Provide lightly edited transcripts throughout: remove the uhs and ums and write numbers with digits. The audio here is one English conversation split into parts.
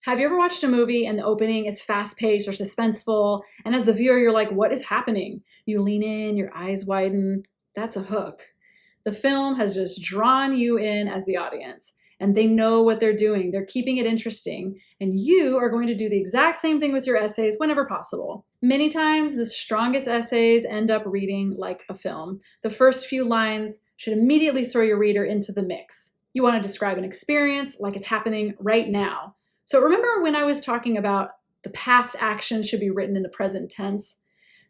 Have you ever watched a movie and the opening is fast-paced or suspenseful, and as the viewer, you're like, what is happening? You lean in, your eyes widen. That's a hook. The film has just drawn you in as the audience, and they know what they're doing. They're keeping it interesting, and you are going to do the exact same thing with your essays whenever possible. Many times, the strongest essays end up reading like a film. The first few lines should immediately throw your reader into the mix. You want to describe an experience like it's happening right now. So remember when I was talking about the past action should be written in the present tense?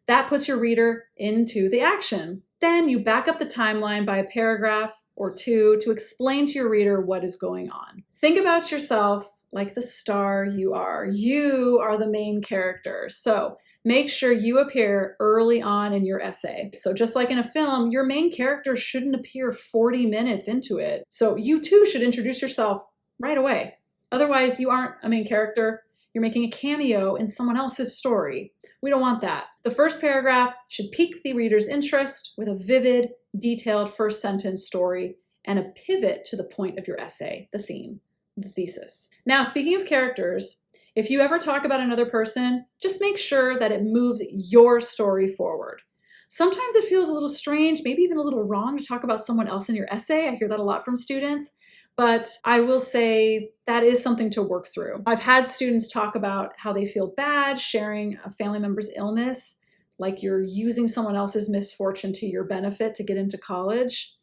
That puts your reader into the action. Then you back up the timeline by a paragraph or two to explain to your reader what is going on. Think about yourself like the star you are. You are the main character. So make sure you appear early on in your essay. So just like in a film, your main character shouldn't appear 40 minutes into it. So you too should introduce yourself right away. Otherwise, you aren't a main character. You're making a cameo in someone else's story. We don't want that. The first paragraph should pique the reader's interest with a vivid, detailed first sentence story and a pivot to the point of your essay, the theme, the thesis. Now, speaking of characters, if you ever talk about another person, just make sure that it moves your story forward. Sometimes it feels a little strange, maybe even a little wrong to talk about someone else in your essay. I hear that a lot from students. But I will say that is something to work through. I've had students talk about how they feel bad sharing a family member's illness, like you're using someone else's misfortune to your benefit to get into college.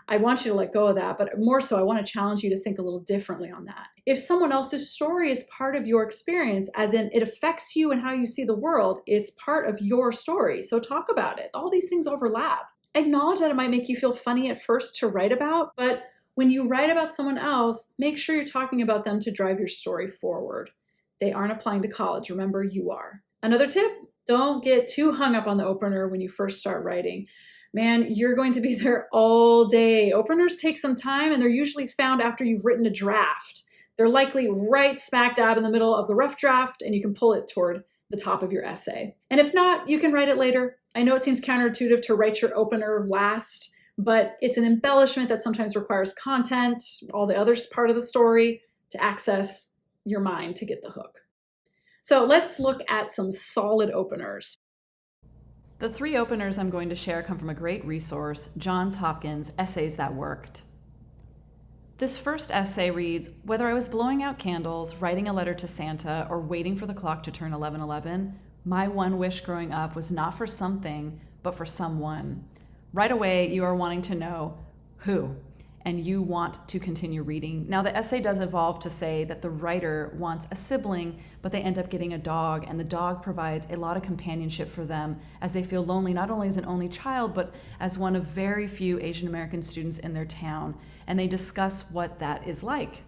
I want you to let go of that, but more so, I want to challenge you to think a little differently on that. If someone else's story is part of your experience, as in it affects you and how you see the world, it's part of your story. So talk about it. All these things overlap. Acknowledge that it might make you feel funny at first to write about, but when you write about someone else, make sure you're talking about them to drive your story forward. They aren't applying to college. Remember, you are. Another tip, don't get too hung up on the opener when you first start writing. Man, you're going to be there all day. Openers take some time, and they're usually found after you've written a draft. They're likely right smack dab in the middle of the rough draft, and you can pull it toward the top of your essay. And if not, you can write it later. I know it seems counterintuitive to write your opener last, but it's an embellishment that sometimes requires content, all the other part of the story, to access your mind to get the hook. So let's look at some solid openers. The three openers I'm going to share come from a great resource, Johns Hopkins Essays That Worked. This first essay reads, whether I was blowing out candles, writing a letter to Santa, or waiting for the clock to turn 11:11, my one wish growing up was not for something, but for someone. Right away, you are wanting to know who, and you want to continue reading. Now, the essay does evolve to say that the writer wants a sibling, but they end up getting a dog, and the dog provides a lot of companionship for them as they feel lonely, not only as an only child, but as one of very few Asian American students in their town, and they discuss what that is like.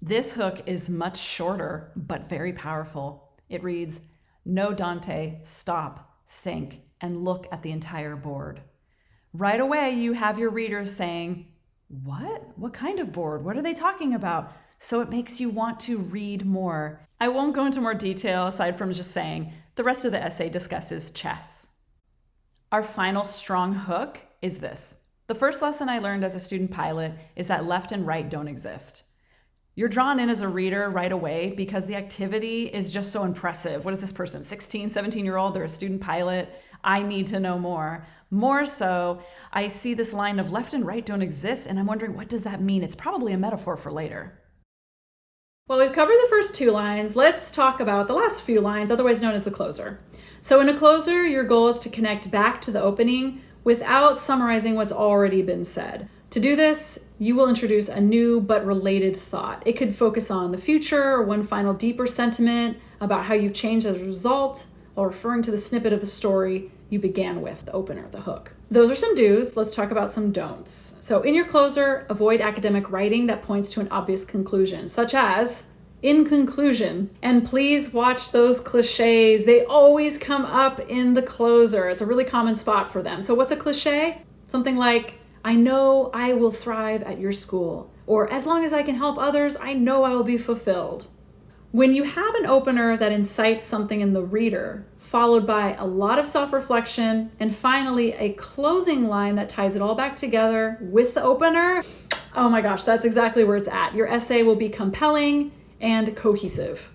This hook is much shorter, but very powerful. It reads, no, Dante, stop, think, and look at the entire board. Right away, you have your readers saying, what? What kind of board? What are they talking about? So it makes you want to read more. I won't go into more detail aside from just saying the rest of the essay discusses chess. Our final strong hook is this. The first lesson I learned as a student pilot is that left and right don't exist. You're drawn in as a reader right away because the activity is just so impressive. What is this person, 16, 17-year-old? They're a student pilot. I need to know more. More so, I see this line of left and right don't exist, and I'm wondering, what does that mean? It's probably a metaphor for later. Well, we've covered the first two lines. Let's talk about the last few lines, otherwise known as the closer. So in a closer, your goal is to connect back to the opening without summarizing what's already been said. To do this, you will introduce a new but related thought. It could focus on the future or one final deeper sentiment about how you've changed as a result, or referring to the snippet of the story you began with, the opener, the hook. Those are some do's. Let's talk about some don'ts. So in your closer, avoid academic writing that points to an obvious conclusion, such as, in conclusion. And please watch those cliches. They always come up in the closer. It's a really common spot for them. So what's a cliche? Something like, I know I will thrive at your school, or as long as I can help others, I know I will be fulfilled. When you have an opener that incites something in the reader, followed by a lot of self-reflection, and finally a closing line that ties it all back together with the opener, oh my gosh, that's exactly where it's at. Your essay will be compelling and cohesive.